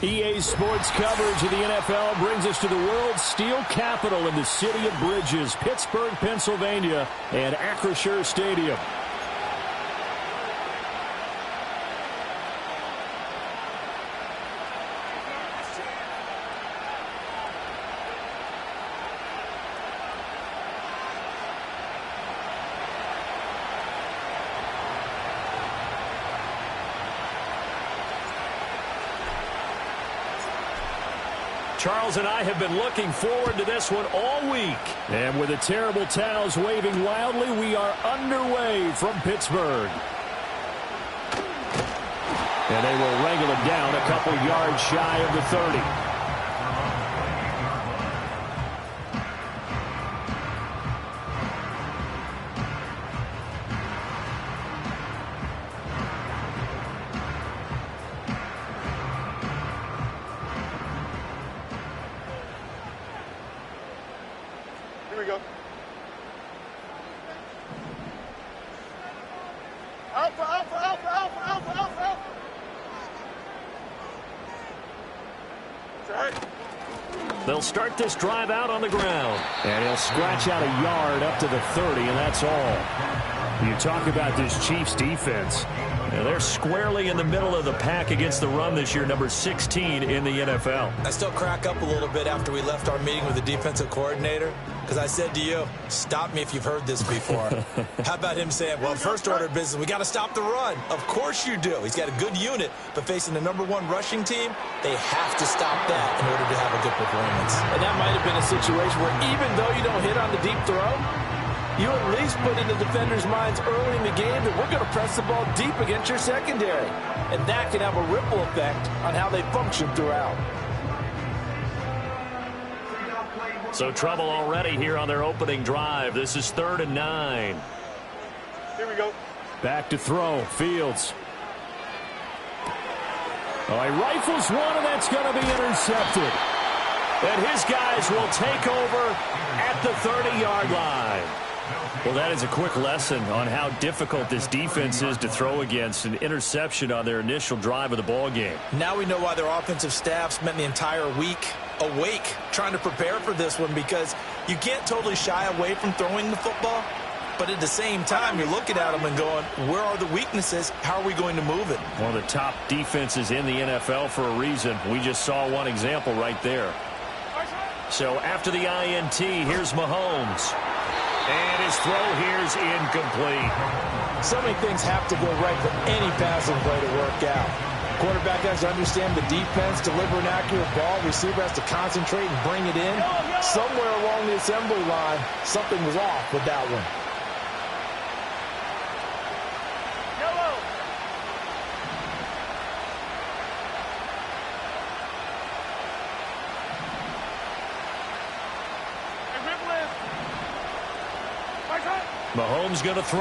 EA Sports coverage of the NFL brings us to the world's steel capital in the city of bridges, Pittsburgh, Pennsylvania, and Acrisure Stadium. Charles and I have been looking forward to this one all week. And with the terrible towels waving wildly, we are underway from Pittsburgh. And they will wrangle it down a couple yards shy of the 30. They'll start this drive out on the ground. And he'll scratch out a yard up to the 30, and that's all. You talk about this Chiefs defense. Now they're squarely in the middle of the pack against the run this year, number 16 in the NFL. I still crack up a little bit after we left our meeting with the defensive coordinator, because I said to you, stop me if you've heard this before. How about him saying, well, first order of business, we got to stop the run. Of course you do. He's got a good unit, but facing the number 1 rushing team, they have to stop that in order to have a good performance. And that might have been a situation where even though you don't hit on the deep throw, you at least put in the defenders' minds early in the game that we're going to press the ball deep against your secondary. And that can have a ripple effect on how they function throughout. So trouble already here on their opening drive. This is 3rd and 9. Here we go. Back to throw. Fields. Oh, he rifles one, and that's going to be intercepted. And his guys will take over at the 30-yard line. Well, that is a quick lesson on how difficult this defense is to throw against. An interception on their initial drive of the ball game. Now we know why their offensive staff spent the entire week awake trying to prepare for this one, because you can't totally shy away from throwing the football. But at the same time, you're looking at them and going, where are the weaknesses? How are we going to move it? One of the top defenses in the NFL for a reason. We just saw one example right there. So after the INT, here's Mahomes. And his throw here's incomplete. So many things have to go right for any passing play to work out. Quarterback has to understand the defense, deliver an accurate ball. Receiver has to concentrate and bring it in. Somewhere along the assembly line, something was off with that one. Mahomes going to throw.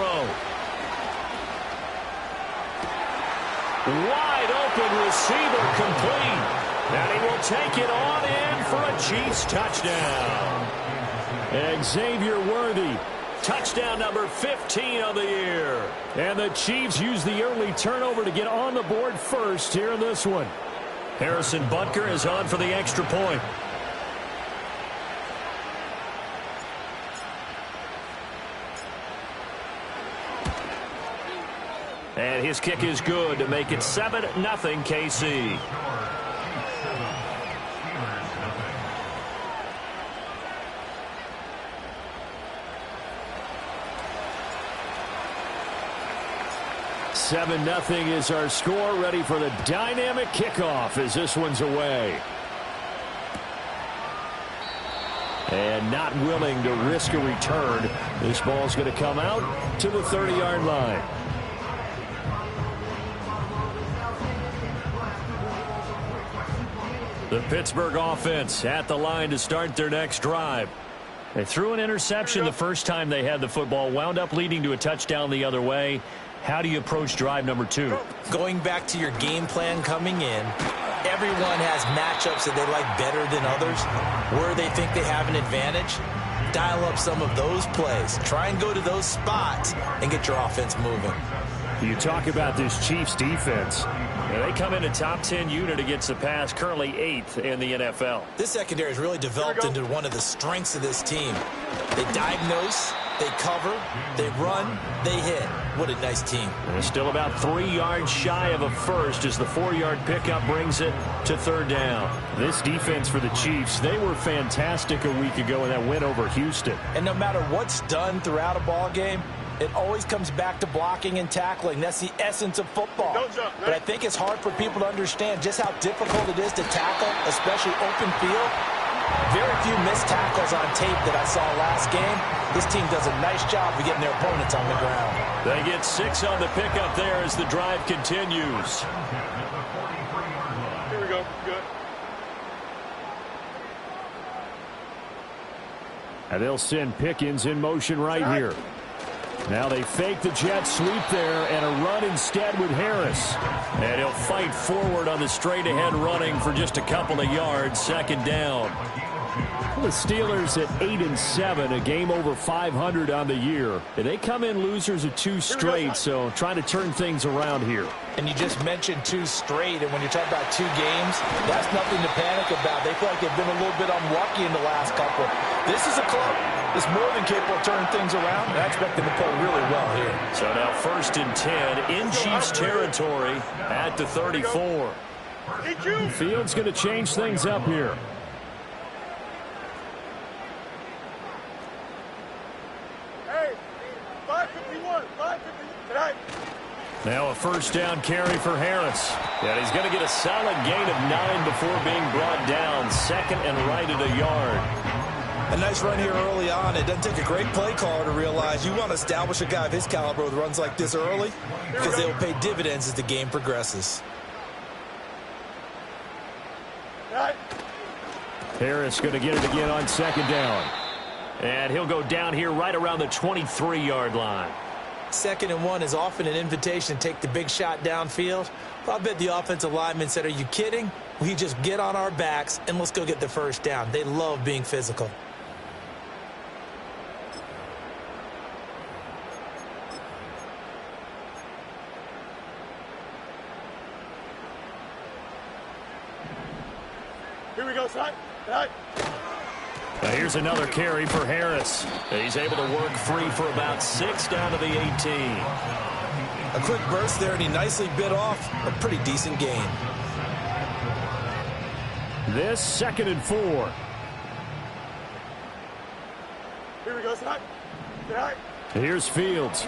Wide open receiver complete. And he will take it on in for a Chiefs touchdown. Xavier Worthy, touchdown number 15 of the year. And the Chiefs use the early turnover to get on the board first here in this one. Harrison Butker is on for the extra point. And his kick is good to make it 7-0 KC. Seven nothing is our score. Ready for the dynamic kickoff as this one's away. And not willing to risk a return. This ball's going to come out to the 30-yard line. The Pittsburgh offense at the line to start their next drive. They threw an interception the first time they had the football, wound up leading to a touchdown the other way. How do you approach drive number 2? Going back to your game plan coming in, everyone has matchups that they like better than others, where they think they have an advantage. Dial up some of those plays. Try and go to those spots and get your offense moving. You talk about this Chiefs defense. They come in a top 10 unit against the pass, currently 8th in the NFL. This secondary has really developed into one of the strengths of this team. They diagnose, they cover, they run, they hit. What a nice team. And they're still about 3 yards shy of a first as the 4-yard pickup brings it to 3rd down. This defense for the Chiefs, they were fantastic a week ago in that win over Houston. And no matter what's done throughout a ball game, it always comes back to blocking and tackling. That's the essence of football. But I think it's hard for people to understand just how difficult it is to tackle, especially open field. Very few missed tackles on tape that I saw last game. This team does a nice job of getting their opponents on the ground. They get 6 on the pickup there as the drive continues. Here we go. Good. And they'll send Pickens in motion right here. Now they fake the jet sweep there and a run instead with Harris. And he'll fight forward on the straight-ahead running for just a couple of yards. 2nd down. The Steelers at 8-7, a game over 500 on the year. They come in losers of 2 straight, so trying to turn things around here. And you just mentioned 2 straight, and when you talk about 2 games, that's nothing to panic about. They feel like they've been a little bit unlucky in the last couple. This is a club that's more than capable of turning things around, and I expect them to play really well here. So now 1st and 10 in Chiefs territory at the 34. Fields going to change things up here. Now a 1st down carry for Harris. And he's going to get a solid gain of 9 before being brought down. 2nd and right at a yard. A nice run here early on. It doesn't take a great play caller to realize you want to establish a guy of his caliber with runs like this early because they will pay dividends as the game progresses. Harris going to get it again on 2nd down. And he'll go down here right around the 23-yard line. 2nd and 1 is often an invitation to take the big shot downfield. But I bet the offensive lineman said, are you kidding? We just get on our backs and let's go get the 1st down. They love being physical. Here we go, son. Right. Now here's another carry for Harris. He's able to work free for about 6 down to the 18. A quick burst there, and he nicely bit off a pretty decent gain. This 2nd and 4. Here we go, son. Right. Here's Fields.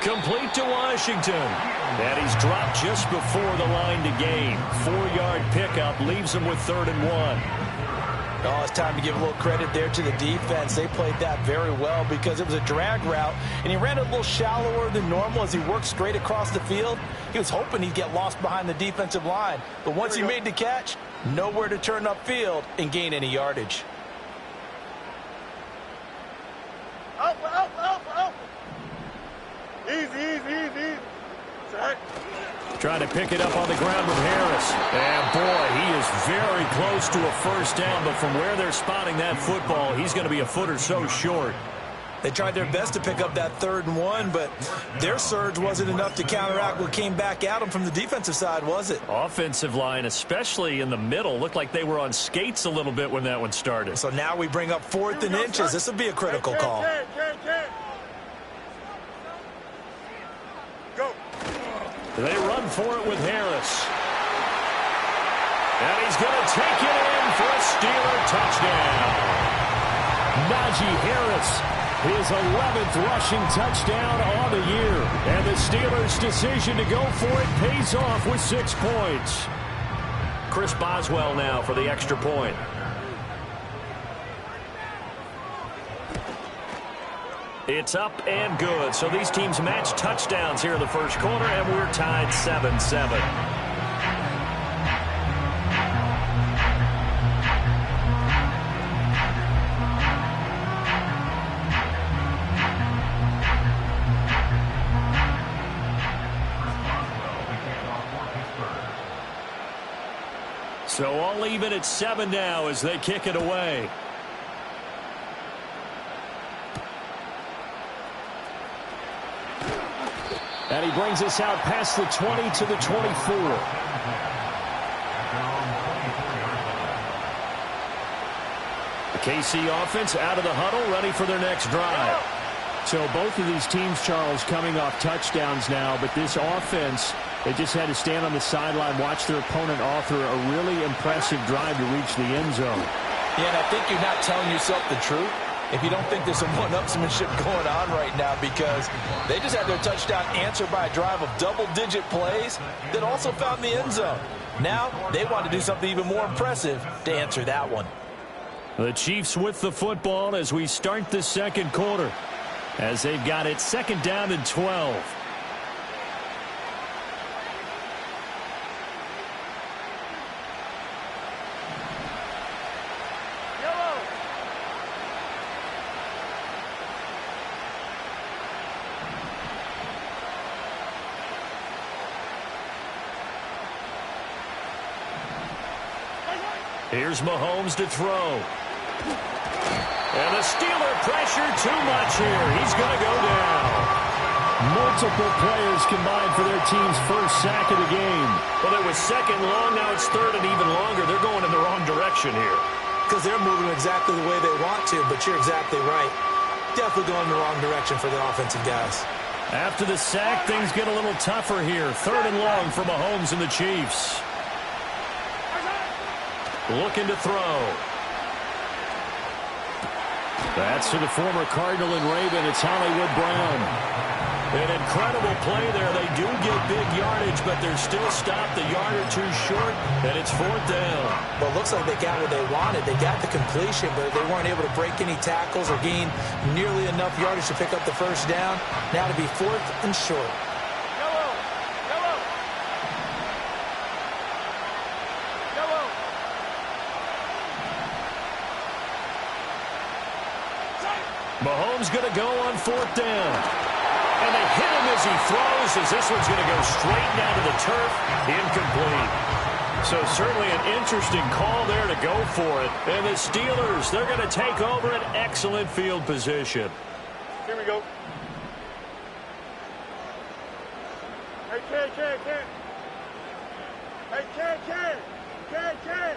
Complete to Washington. And he's dropped just before the line to gain. 4-yard pickup leaves him with 3rd and 1. Oh, it's time to give a little credit there to the defense. They played that very well because it was a drag route, and he ran a little shallower than normal as he worked straight across the field. He was hoping he'd get lost behind the defensive line, but once he made the catch, nowhere to turn upfield and gain any yardage. Out. Easy. Set. Trying to pick it up on the ground with Harris. And, boy, he is very close to a 1st down, but from where they're spotting that football, he's going to be a foot or so short. They tried their best to pick up that 3rd and 1, but their surge wasn't enough to counteract what came back at them from the defensive side, was it? Offensive line, especially in the middle, looked like they were on skates a little bit when that one started. So now we bring up 4th and inches. This will be a critical call. Go. They run for it with Harris. And he's going to take it in for a Steeler touchdown. Najee Harris, his 11th rushing touchdown on the year. And the Steelers' decision to go for it pays off with 6 points. Chris Boswell now for the extra point. It's up and good. So these teams match touchdowns here in the 1st quarter, and we're tied 7-7. So all even at 7 now as they kick it away. And he brings us out past the 20 to the 24. The KC offense out of the huddle, ready for their next drive. So both of these teams, Charles, coming off touchdowns now, but this offense, they just had to stand on the sideline, watch their opponent author a really impressive drive to reach the end zone. Yeah, and I think you're not telling yourself the truth if you don't think there's some one-upsmanship going on right now, because they just had their touchdown answered by a drive of double-digit plays that also found the end zone. Now they want to do something even more impressive to answer that one. The Chiefs with the football as we start the second quarter, as they've got it 2nd down and 12. Here's Mahomes to throw. And the Steeler pressure too much here. He's going to go down. Multiple players combined for their team's first sack of the game. Well, it was 2nd long. Now it's 3rd and even longer. They're going in the wrong direction here. Because they're moving exactly the way they want to, but you're exactly right. Definitely going in the wrong direction for the offensive guys. After the sack, things get a little tougher here. 3rd and long for Mahomes and the Chiefs. Looking to throw. That's to the former Cardinal and Raven. It's Hollywood Brown. An incredible play there. They do get big yardage, but they're still stopped a yard or two short, and it's 4th down. Well, it looks like they got what they wanted. They got the completion, but they weren't able to break any tackles or gain nearly enough yardage to pick up the first down. Now to be 4th and short. Mahomes going to go on 4th down. And they hit him as he throws, as this one's going to go straight down to the turf. Incomplete. So certainly an interesting call there to go for it. And the Steelers, they're going to take over an excellent field position. Here we go. Hey, Ken. Hey, Ken.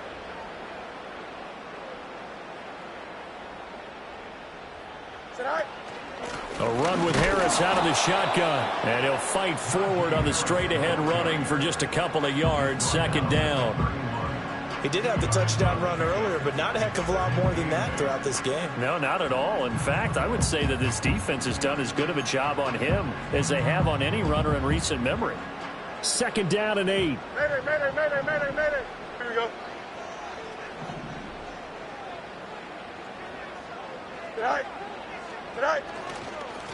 A run with Harris out of the shotgun. And he'll fight forward on the straight-ahead running for just a couple of yards. 2nd down. He did have the touchdown run earlier, but not a heck of a lot more than that throughout this game. No, not at all. In fact, I would say that this defense has done as good of a job on him as they have on any runner in recent memory. 2nd down and 8. Mayday. Here we go. Tonight.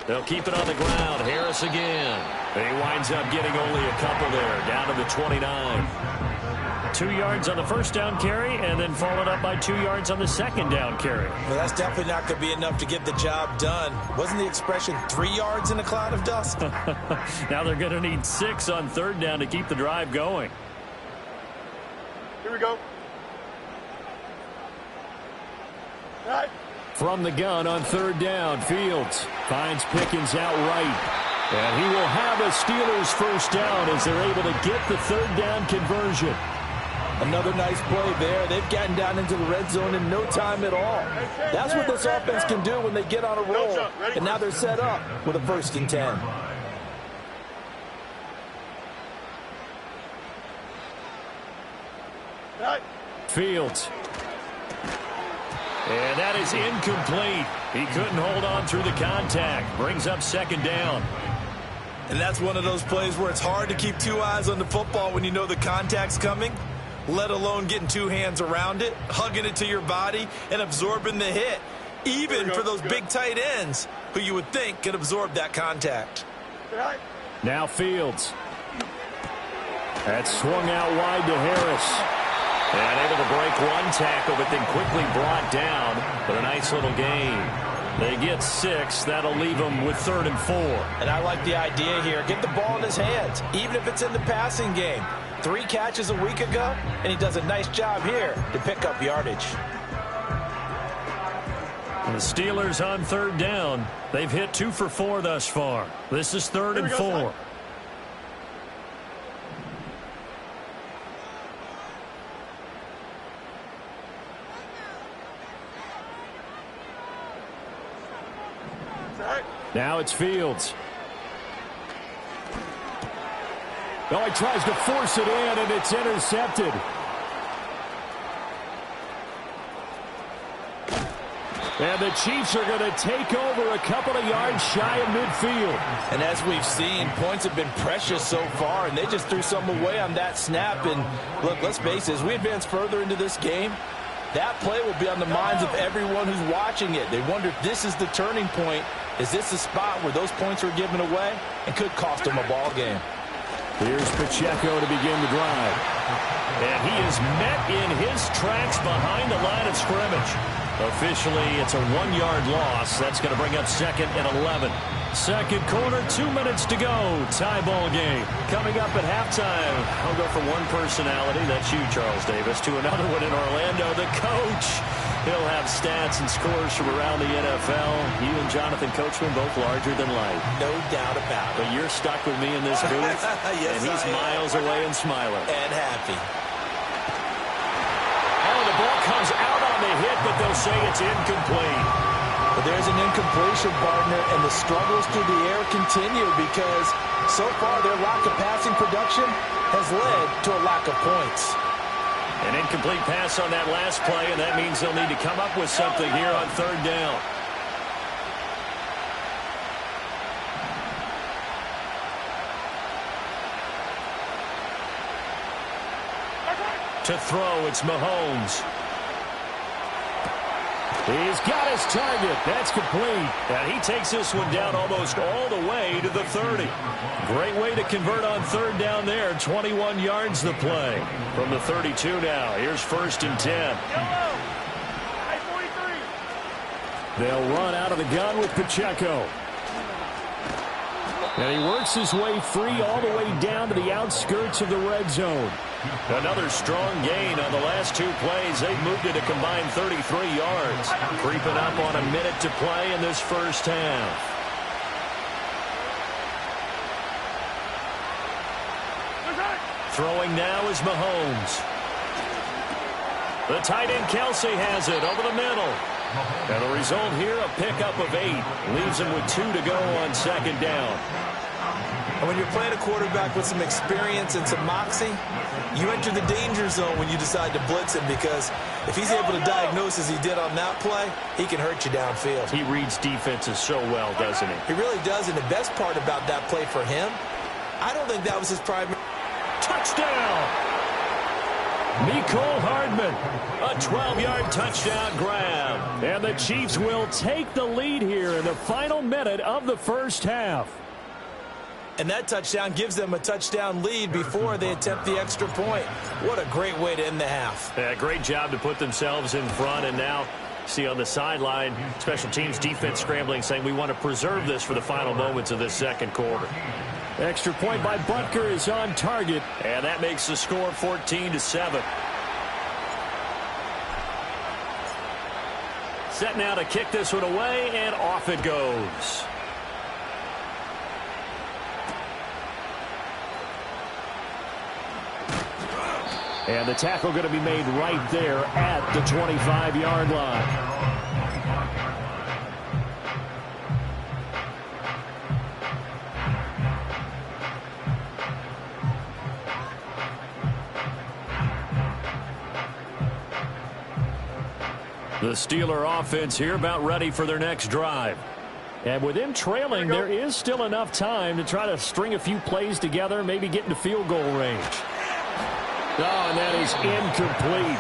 They'll keep it on the ground. Harris again. He winds up getting only a couple there, down to the 29. 2 yards on the first down carry, and then followed up by 2 yards on the 2nd down carry. Well, that's definitely not going to be enough to get the job done. Wasn't the expression 3 yards in a cloud of dust? Now they're going to need 6 on 3rd down to keep the drive going. Here we go. Tonight. From the gun on 3rd down, Fields finds Pickens outright. And he will have a Steelers first down as they're able to get the 3rd down conversion. Another nice play there. They've gotten down into the red zone in no time at all. That's what this offense can do when they get on a roll. And now they're set up with a 1st and 10. Fields. And that is incomplete. He couldn't hold on through the contact. Brings up 2nd down. And that's one of those plays where it's hard to keep 2 eyes on the football when you know the contact's coming, let alone getting 2 hands around it, hugging it to your body, and absorbing the hit. Even for those big tight ends who you would think could absorb that contact. Now Fields. That's swung out wide to Harris. And able to break one tackle, but then quickly brought down for a nice little gain. They get 6. That'll leave them with 3rd and 4. And I like the idea here. Get the ball in his hands, even if it's in the passing game. 3 catches a week ago, and he does a nice job here to pick up yardage. The Steelers on 3rd down. They've hit 2 for 4 thus far. This is 3rd and 4. Now it's Fields. Oh, he tries to force it in, and it's intercepted. And the Chiefs are going to take over a couple of yards shy of midfield. And as we've seen, points have been precious so far, and they just threw some away on that snap. And look, let's face it, as we advance further into this game, that play will be on the minds of everyone who's watching it. They wonder if this is the turning point. Is this the spot where those points are given away and could cost them a ball game? Here's Pacheco to begin the drive. And he is met in his tracks behind the line of scrimmage. Officially, it's a 1-yard loss. That's going to bring up 2nd and 11. Second quarter, 2 minutes to go. Tie ball game. Coming up at halftime, I'll go from one personality, that's you, Charles Davis, to another one in Orlando, the coach. He'll have stats and scores from around the NFL. You and Jonathan Coachman both larger than life. No doubt about it. But you're stuck with me in this booth, yes, and he's miles away and smiling. And happy. Oh, the ball comes out on the hit, but they'll say it's incomplete. But there's an incompletion, partner, and the struggles through the air continue because so far their lack of passing production has led to a lack of points. An incomplete pass on that last play, and that means they'll need to come up with something here on 3rd down. To throw, it's Mahomes. He's got his target. That's complete. And he takes this one down almost all the way to the 30. Great way to convert on 3rd down there. 21 yards the play. From the 32 now. Here's 1st and 10. They'll run out of the gun with Pacheco. And he works his way free all the way down to the outskirts of the red zone. Another strong gain on the last 2 plays. They've moved it a combined 33 yards. Creeping up on a minute to play in this first half. Throwing now is Mahomes. The tight end Kelsey has it over the middle. And the result here, a pickup of 8. Leaves him with 2 to go on 2nd down. And when you're playing a quarterback with some experience and some moxie, you enter the danger zone when you decide to blitz him because if he's able to diagnose as he did on that play, he can hurt you downfield. He reads defenses so well, doesn't he? He really does, and the best part about that play for him, I don't think that was his primary. Touchdown! Mecole Hardman, a 12-yard touchdown grab. And the Chiefs will take the lead here in the final minute of the first half. And that touchdown gives them a touchdown lead before they attempt the extra point. What a great way to end the half. Yeah, great job to put themselves in front, and now see on the sideline, special teams defense scrambling, saying we want to preserve this for the final moments of this second quarter. Extra point by Butker is on target, and that makes the score 14-7. Set now to kick this one away, and off it goes. And the tackle going to be made right there at the 25-yard line. The Steeler offense here about ready for their next drive. And with them trailing, there is still enough time to try to string a few plays together, maybe get into field goal range. Oh, and that is incomplete.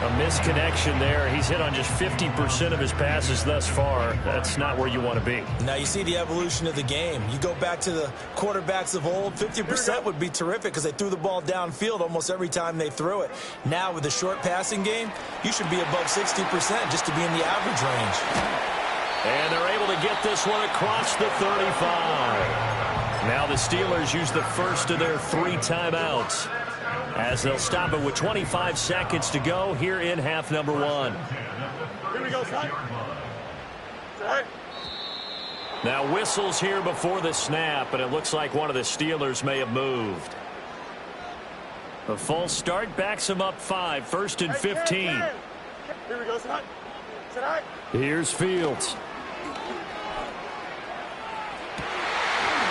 A misconnection there. He's hit on just 50% of his passes thus far. That's not where you want to be. Now you see the evolution of the game. You go back to the quarterbacks of old, 50% would be terrific because they threw the ball downfield almost every time they threw it. Now with the short passing game, you should be above 60% just to be in the average range. And they're able to get this one across the 35. Now the Steelers use the first of their 3 timeouts. as they'll stop it with 25 seconds to go here in half number one. Here we go, son. Set. Now whistles here before the snap, and it looks like one of the Steelers may have moved. A false start backs him up 5, 1st and 15. Here we go, son. Set. Here's Fields.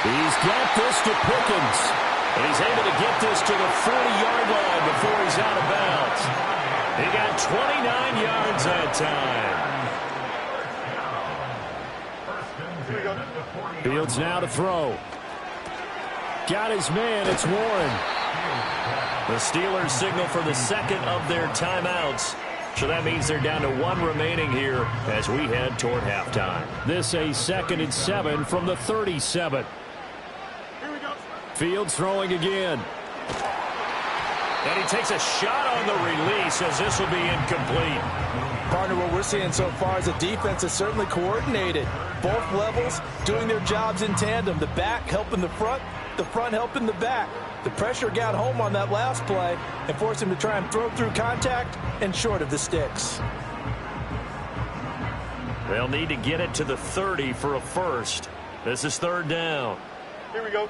He's got this to Pickens. And he's able to get this to the 40-yard line before he's out of bounds. He got 29 yards that time. Here we go. Fields now to throw. Got his man. It's Warren. The Steelers signal for the second of their timeouts. So that means they're down to 1 remaining here as we head toward halftime. This a 2nd and 7 from the 37. Here we go. Fields throwing again. And he takes a shot on the release as this will be incomplete. Partner, what we're seeing so far is the defense is certainly coordinated. Both levels doing their jobs in tandem. The back helping the front helping the back. The pressure got home on that last play and forced him to try and throw through contact and short of the sticks. They'll need to get it to the 30 for a first. This is 3rd down. Here we go.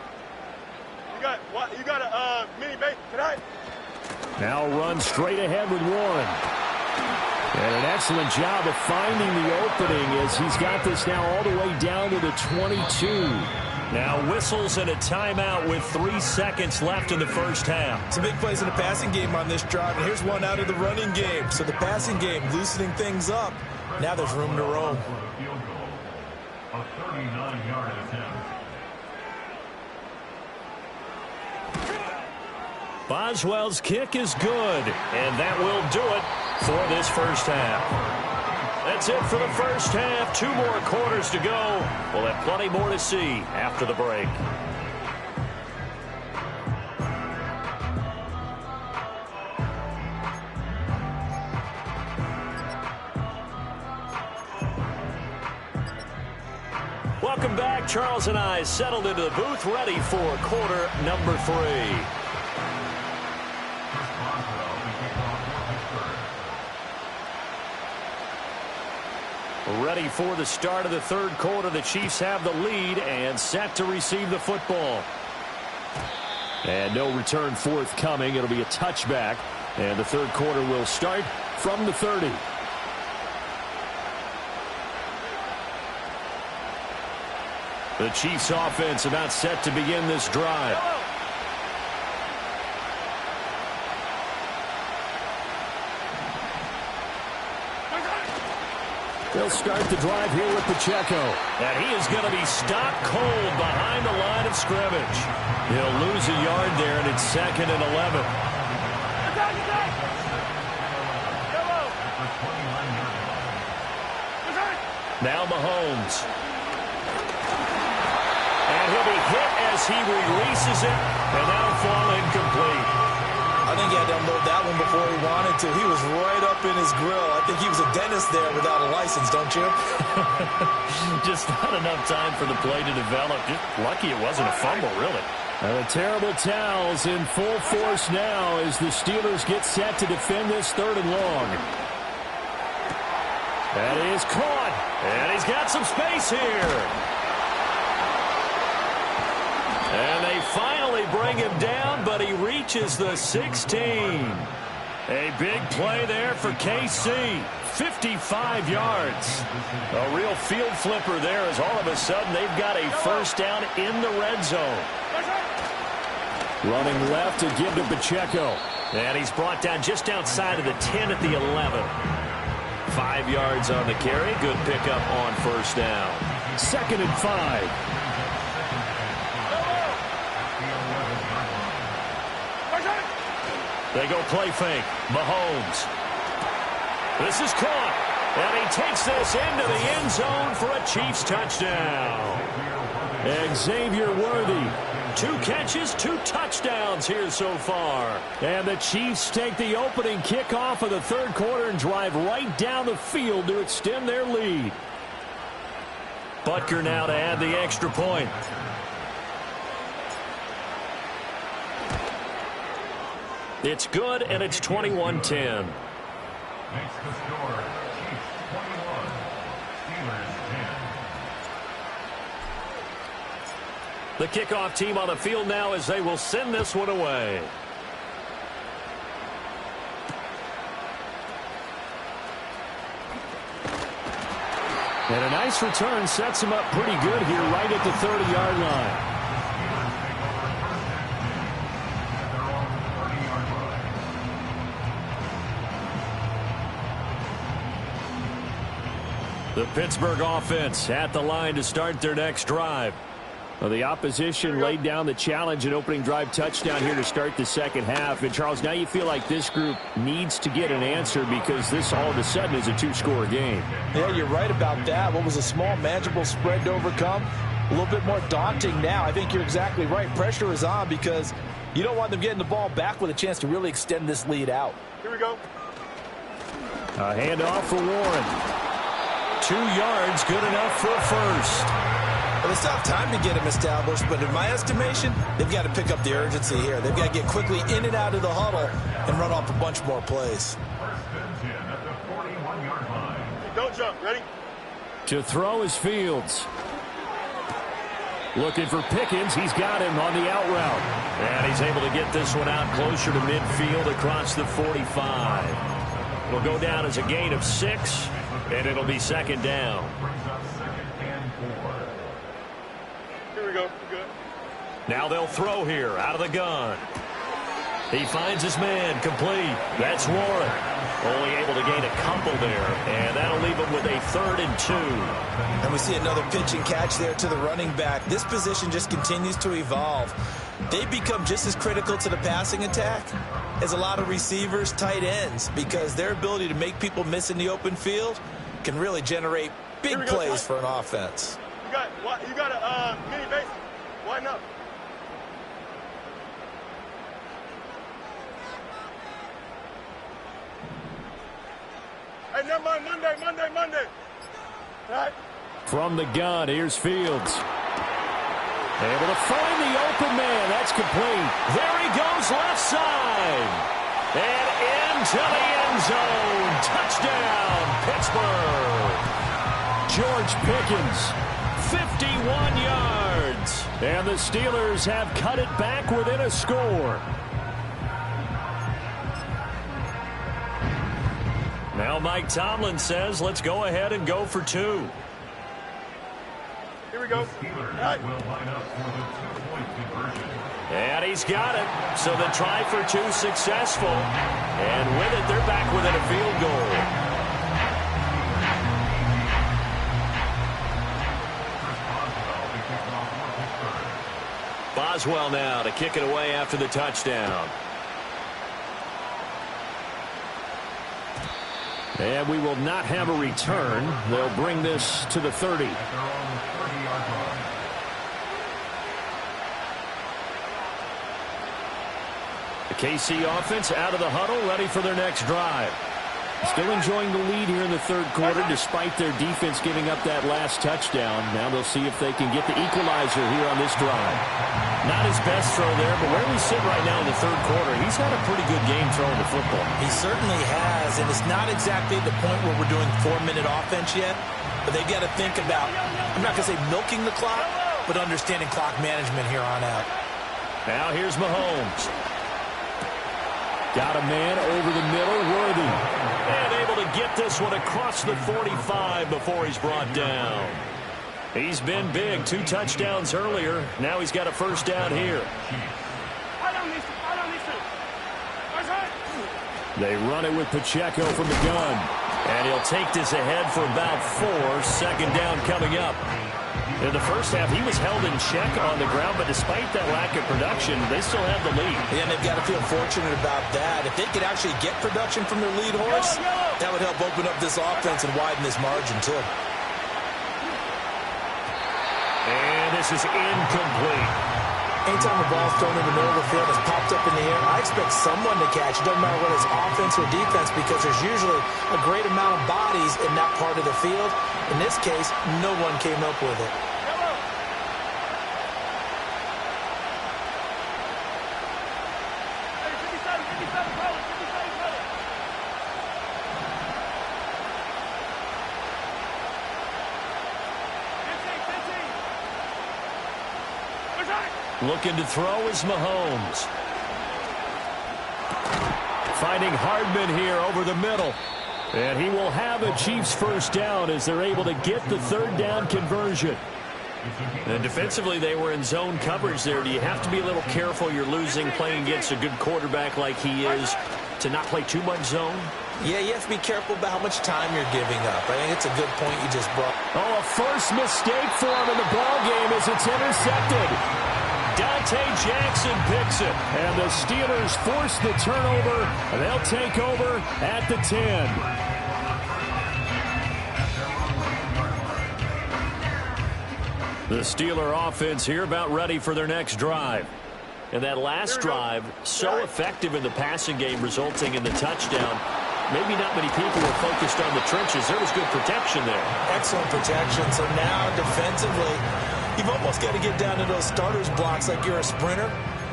You got a mini base tonight. Now run straight ahead with Warren. And an excellent job of finding the opening as he's got this now all the way down to the 22. Now whistles and a timeout with 3 seconds left in the first half. Some big plays in the passing game on this drive, and here's one out of the running game. So the passing game loosening things up. Now there's room to roam. A 39-yard attempt. Boswell's kick is good, and that will do it for this first half. That's it for the first half. 2 more quarters to go. We'll have plenty more to see after the break. Welcome back. Charles and I settled into the booth, ready for quarter number 3. Ready for the start of the 3rd quarter. The Chiefs have the lead and set to receive the football. And no return forthcoming. It'll be a touchback. And the 3rd quarter will start from the 30. The Chiefs offense about set to begin this drive. They'll start the drive here with Pacheco. And he is going to be stopped cold behind the line of scrimmage. He'll lose a yard there, and it's 2nd and 11. Now Mahomes. And he'll be hit as he releases it, and that'll fall incomplete. I think he had to unload that one before he wanted to. He was right up in his grill. I think he was a dentist there without a license, don't you? Just not enough time for the play to develop. Just lucky it wasn't a fumble, really. The terrible towels in full force now as the Steelers get set to defend this 3rd and long. That is caught. And he's got some space here. And they finally bring him down, but he reaches the 16. A big play there for KC. 55 yards. A real field flipper there as all of a sudden they've got a first down in the red zone. Running left to give to Pacheco. And he's brought down just outside of the 10 at the 11. 5 yards on the carry. Good pickup on first down. 2nd and 5. They go play fake. Mahomes. This is caught. And he takes this into the end zone for a Chiefs touchdown. Xavier Worthy. 2 catches, 2 touchdowns here so far. And the Chiefs take the opening kickoff of the 3rd quarter and drive right down the field to extend their lead. Butker now to add the extra point. It's good, and it's 21-10. Makes the score Chiefs 21, Steelers 10. The kickoff team on the field now as they will send this one away. And a nice return sets him up pretty good here right at the 30-yard line. The Pittsburgh offense at the line to start their next drive. Well, the opposition laid down the challenge and opening drive touchdown here to start the second half. And, Charles, now you feel like this group needs to get an answer because this all of a sudden is a two-score game. Yeah, you're right about that. What was a small, manageable spread to overcome? A little bit more daunting now. I think you're exactly right. Pressure is on because you don't want them getting the ball back with a chance to really extend this lead out. Here we go. A handoff for Warren. 2 yards, good enough for a first. Well, they still have time to get him established, but in my estimation, they've got to pick up the urgency here. They've got to get quickly in and out of the huddle and run off a bunch more plays. First and 10 at the 41-yard line. Don't jump. Ready? To throw is Fields. Looking for Pickens. He's got him on the out route. And he's able to get this one out closer to midfield across the 45. It'll go down as a gain of 6, and it'll be second down. Brings up 2nd and 4. Here we go. Good. Now they'll throw here out of the gun. He finds his man complete. That's Warren. Only able to gain a couple there, and that'll leave him with a 3rd and 2. And we see another pitch and catch there to the running back. This position just continues to evolve. They become just as critical to the passing attack as a lot of receivers, tight ends, because their ability to make people miss in the open field can really generate big plays for an offense. You got a mini base. Widen up. Hey, never mind. Monday. All right. From the gun, here's Fields. Able to find the open man. That's complete. There he goes left side. And into the end zone. Touchdown, Pittsburgh. George Pickens, 51 yards. And the Steelers have cut it back within a score. Now Mike Tomlin says, let's go ahead and go for 2. Here we go. Steelers All right. will line up for the 2-point conversion. And he's got it. So the try for 2 successful. And with it, they're back within a field goal. Boswell now to kick it away after the touchdown. And we will not have a return. They'll bring this to the 30. At their own 30-yard line. The KC offense out of the huddle, ready for their next drive. Still enjoying the lead here in the third quarter despite their defense giving up that last touchdown. Now they'll see if they can get the equalizer here on this drive. Not his best throw there, but where we sit right now in the third quarter, he's had a pretty good game throwing the football. He certainly has, and it's not exactly the point where we're doing 4-minute offense yet, but they've got to think about, I'm not going to say milking the clock, but understanding clock management here on out. Now here's Mahomes. Got a man over the middle, Worthy. And able to get this one across the 45 before he's brought down. He's been big. 2 touchdowns earlier. Now he's got a first down here. They run it with Pacheco from the gun. And he'll take this ahead for about 4. Second down coming up. In the first half, he was held in check on the ground, but despite that lack of production, they still have the lead. Yeah, and they've got to feel fortunate about that. If they could actually get production from their lead horse, that would help open up this offense and widen this margin, too. And this is incomplete. Anytime the ball's thrown in the middle of the field, it's popped up in the air, I expect someone to catch. It doesn't matter whether it's offense or defense, because there's usually a great amount of bodies in that part of the field. In this case, no one came up with it. Looking to throw is Mahomes. Finding Hardman here over the middle. And he will have a Chiefs first down as they're able to get the third down conversion. And defensively, they were in zone coverage there. Do you have to be a little careful? You're losing playing against a good quarterback like he is to not play too much zone? Yeah, you have to be careful about how much time you're giving up. I think it's a good point you just brought. Oh, a first mistake for him in the ball game as it's intercepted. Dante Jackson picks it. And the Steelers force the turnover. And they'll take over at the 10. The Steeler offense here about ready for their next drive. And that last drive, so effective in the passing game, resulting in the touchdown. Maybe not many people were focused on the trenches. There was good protection there. Excellent protection. So now defensively, you've almost got to get down to those starters blocks like you're a sprinter.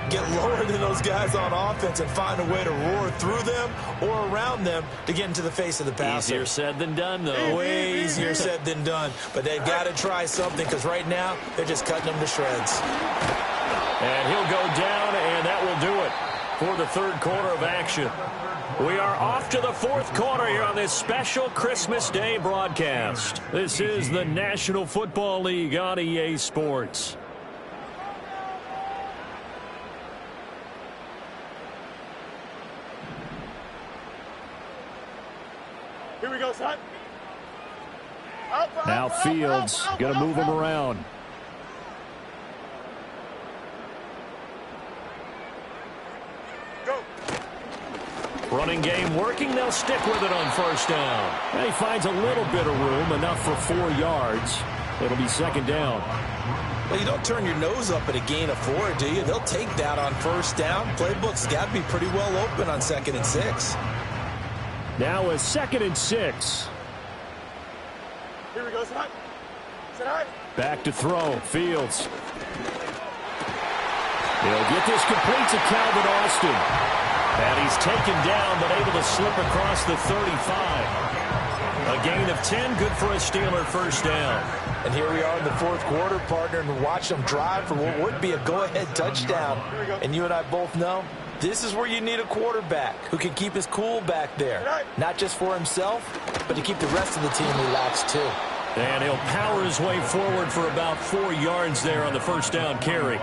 Get lower than those guys on offense and find a way to roar through them or around them to get into the face of the passer. Easier said than done, though. Way easier said than done. But they've got to try something because right now they're just cutting them to shreds. And he'll go down, and that will do it for the third quarter of action. We are off to the fourth quarter here on this special Christmas Day broadcast. This is the National Football League on EA Sports. Here we go, son. Now Fields going to move him around. Go. Running game working. They'll stick with it on first down. And he finds a little bit of room, enough for 4 yards. It'll be second down. Well, you don't turn your nose up at a gain of 4, do you? They'll take that on first down. Playbook's got to be pretty well open on 2nd and 6. Now a 2nd and 6. Here we go, son. Sit high. Back to throw. Fields. He'll get this complete to Calvin Austin. And he's taken down, but able to slip across the 35. A gain of 10, good for a Steeler first down. And here we are in the fourth quarter, partner, and watch them drive for what would be a go-ahead touchdown. And you and I both know this is where you need a quarterback who can keep his cool back there. Not just for himself, but to keep the rest of the team relaxed too. And he'll power his way forward for about 4 yards there on the first down carry.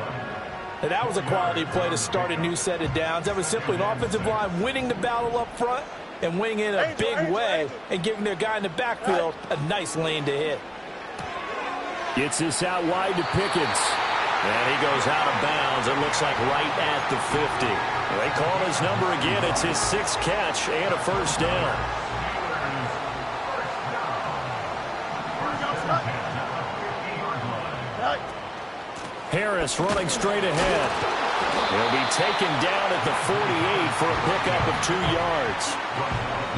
And that was a quality play to start a new set of downs. That was simply an offensive line winning the battle up front and winning in a big way and giving their guy in the backfield a nice lane to hit. Gets this out wide to Pickens. And he goes out of bounds. It looks like right at the 50. They call his number again. It's his 6th catch and a first down. Harris running straight ahead. He'll be taken down at the 48 for a pickup of 2 yards.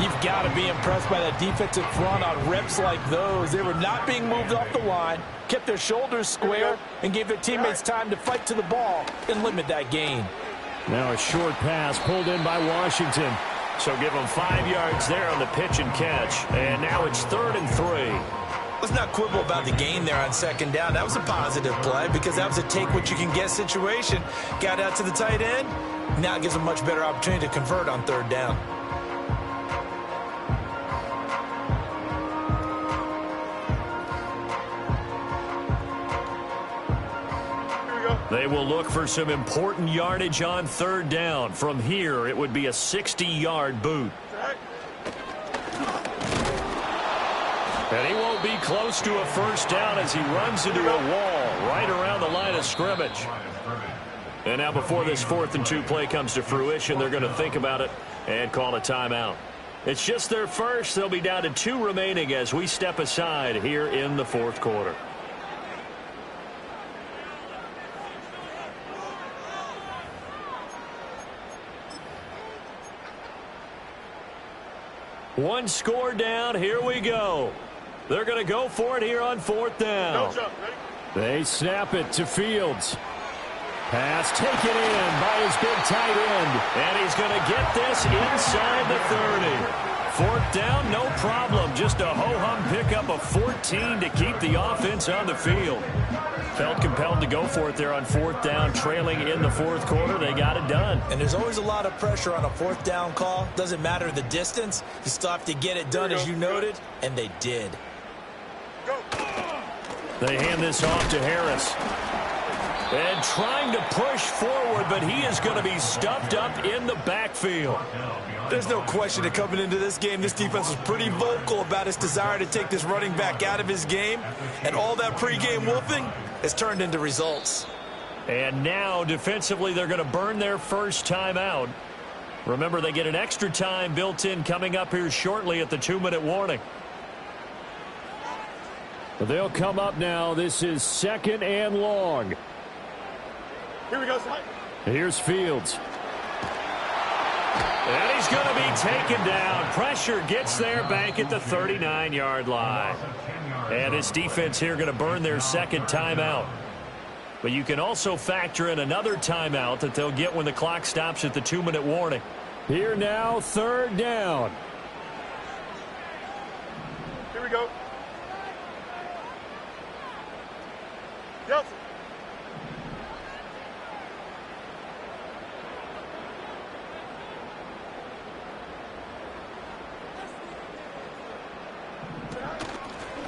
You've got to be impressed by that defensive front on reps like those. They were not being moved off the line, kept their shoulders square, and gave their teammates time to fight to the ball and limit that gain. Now a short pass pulled in by Washington. So give them 5 yards there on the pitch and catch. And now it's 3rd and 3. Let's not quibble about the gain there on 2nd down. That was a positive play because that was a take-what-you-can-get situation. Got out to the tight end. Now it gives them a much better opportunity to convert on 3rd down. They will look for some important yardage on 3rd down. From here, it would be a 60-yard boot. And he won't be close to a first down as he runs into a wall right around the line of scrimmage. And now before this 4th and 2 play comes to fruition, they're going to think about it and call a timeout. It's just their first. They'll be down to 2 remaining as we step aside here in the 4th quarter. One score down. Here we go. They're going to go for it here on 4th down. They snap it to Fields. Pass taken in by his big tight end. And he's going to get this inside the 4th down, no problem. Just a ho-hum pickup of 14 to keep the offense on the field. Felt compelled to go for it there on 4th down, trailing in the 4th quarter. They got it done. And there's always a lot of pressure on a 4th down call. Doesn't matter the distance. You still have to get it done, as you noted, and they did. They hand this off to Harris. And trying to push forward, but he is going to be stuffed up in the backfield. There's no question that coming into this game, this defense was pretty vocal about its desire to take this running back out of his game. And all that pregame wolfing has turned into results. And now, defensively, they're going to burn their first time out. Remember, they get an extra time built in coming up here shortly at the 2-minute warning. They'll come up now. This is 2nd and long. Here we go, son. Here's Fields. And he's going to be taken down. Pressure gets there back at the 39-yard line. And this defense here going to burn their second timeout. But you can also factor in another timeout that they'll get when the clock stops at the 2-minute warning. Here now, 3rd down. Here we go. Yeltsin.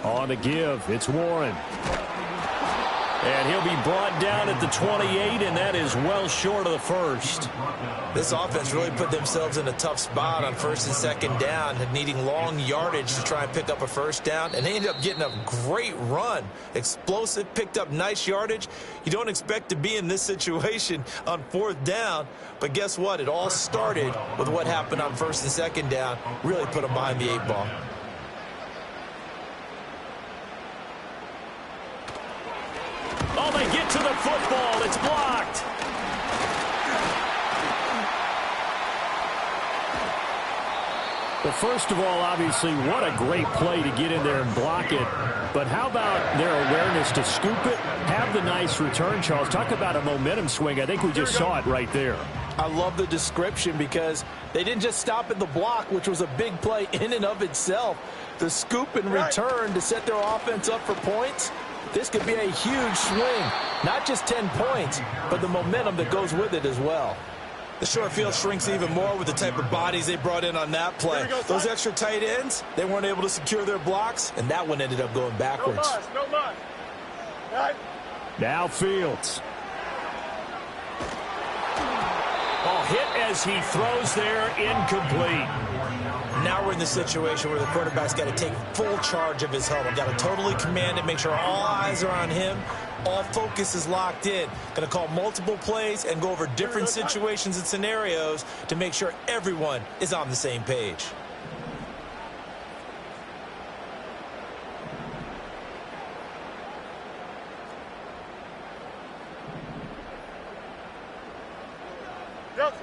On the give, it's Warren. And he'll be brought down at the 28, and that is well short of the first. This offense really put themselves in a tough spot on 1st and 2nd down, needing long yardage to try and pick up a 1st down, and they ended up getting a great run. Explosive, picked up nice yardage. You don't expect to be in this situation on 4th down, but guess what? It all started with what happened on 1st and 2nd down. Really put them behind the 8 ball. Oh, they get to the football. It's blocked. Well, first of all, obviously, what a great play to get in there and block it. But how about their awareness to scoop it, have the nice return, Charles? Talk about a momentum swing. I think we just saw it right there. I love the description because they didn't just stop at the block, which was a big play in and of itself. The scoop and return to set their offense up for points. This could be a huge swing. Not just 10 points, but the momentum that goes with it as well. The short field shrinks even more with the type of bodies they brought in on that play. Those extra tight ends, they weren't able to secure their blocks, and that one ended up going backwards. No muss. Right. Now Fields. Oh, hit as he throws there, incomplete. Now we're in the situation where the quarterback's got to take full charge of his helmet. Got to totally command it, make sure all eyes are on him. All focus is locked in. Going to call multiple plays and go over different situations and scenarios to make sure everyone is on the same page. Yeltsin.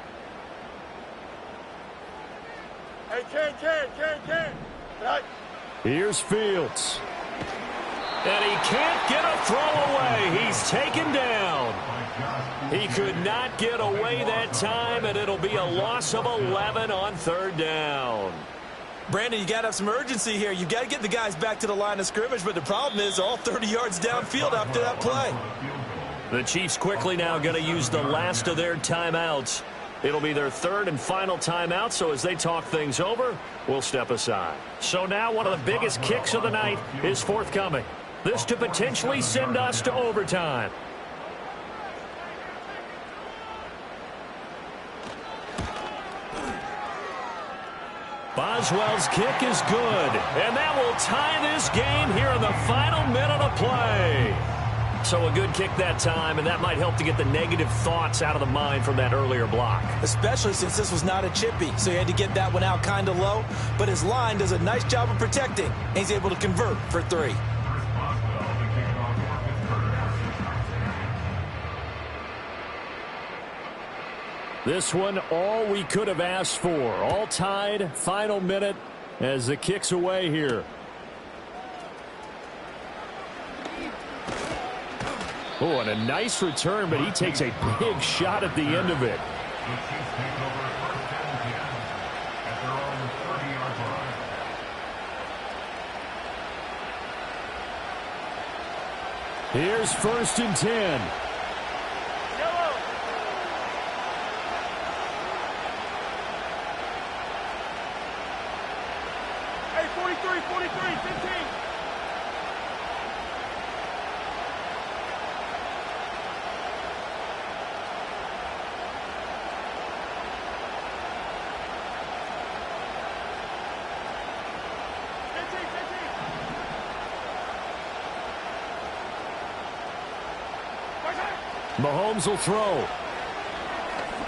Hey, Ken. Right. Here's Fields. And he can't get a throw away. He's taken down. He could not get away that time, and it'll be a loss of 11 on 3rd down. Brandon, you got to have some urgency here. You've got to get the guys back to the line of scrimmage, but the problem is all 30 yards downfield after that play. The Chiefs quickly now going to use the last of their timeouts. It'll be their 3rd and final timeout, so as they talk things over, we'll step aside. So now one of the biggest kicks of the night is forthcoming. This to potentially send us to overtime. Boswell's kick is good, and that will tie this game here in the final minute of play. So a good kick that time, and that might help to get the negative thoughts out of the mind from that earlier block. Especially since this was not a chippy, so he had to get that one out kind of low. But his line does a nice job of protecting, and he's able to convert for 3. This one, all we could have asked for. All tied, final minute as the kick's away here. Oh, and a nice return, but he takes a big shot at the end of it. The Chiefs take over 1st and 10 at their own 30-yard line. Here's 1st and 10. Yellow. Hey, 43, 15. Mahomes will throw.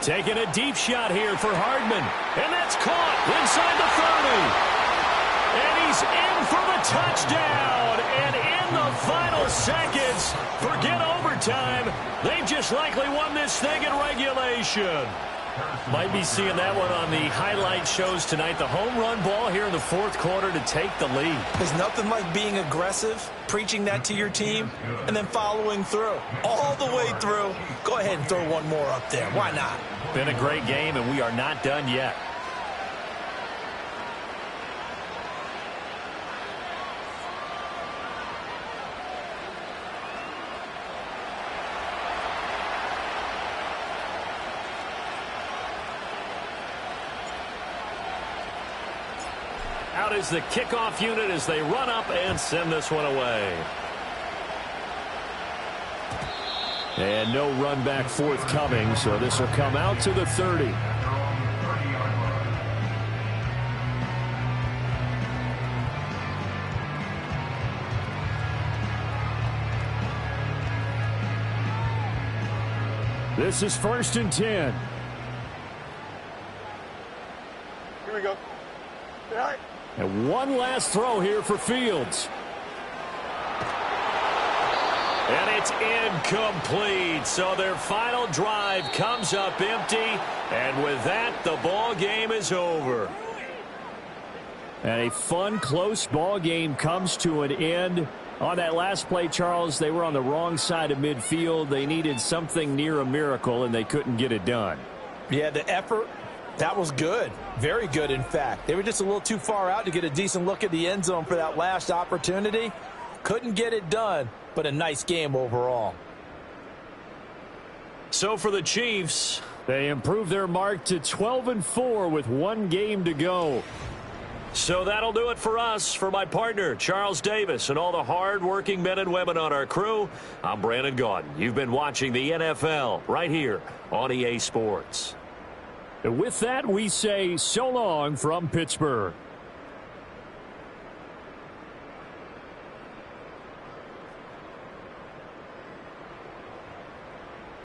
Taking a deep shot here for Hardman. And that's caught inside the 30. And he's in for the touchdown. And in the final seconds, forget overtime. They've just likely won this thing in regulation. Might be seeing that one on the highlight shows tonight. The home run ball here in the 4th quarter to take the lead. There's nothing like being aggressive, preaching that to your team, and then following through. All the way through. Go ahead and throw one more up there. Why not? Been a great game, and we are not done yet. Out is the kickoff unit as they run up and send this one away. And no run back forthcoming, so this will come out to the 30. This is 1st and 10. Here we go. All right. And one last throw here for Fields. And it's incomplete. So their final drive comes up empty. And with that, the ball game is over. And a fun, close ball game comes to an end. On that last play, Charles, they were on the wrong side of midfield. They needed something near a miracle, and they couldn't get it done. Yeah, the effort, that was good. Very good, in fact. They were just a little too far out to get a decent look at the end zone for that last opportunity. Couldn't get it done, but a nice game overall. So for the Chiefs, they improved their mark to 12-4 with one game to go. So that'll do it for us. For my partner, Charles Davis, and all the hard-working men and women on our crew, I'm Brandon Gaudin. You've been watching the NFL right here on EA Sports. And with that, we say so long from Pittsburgh.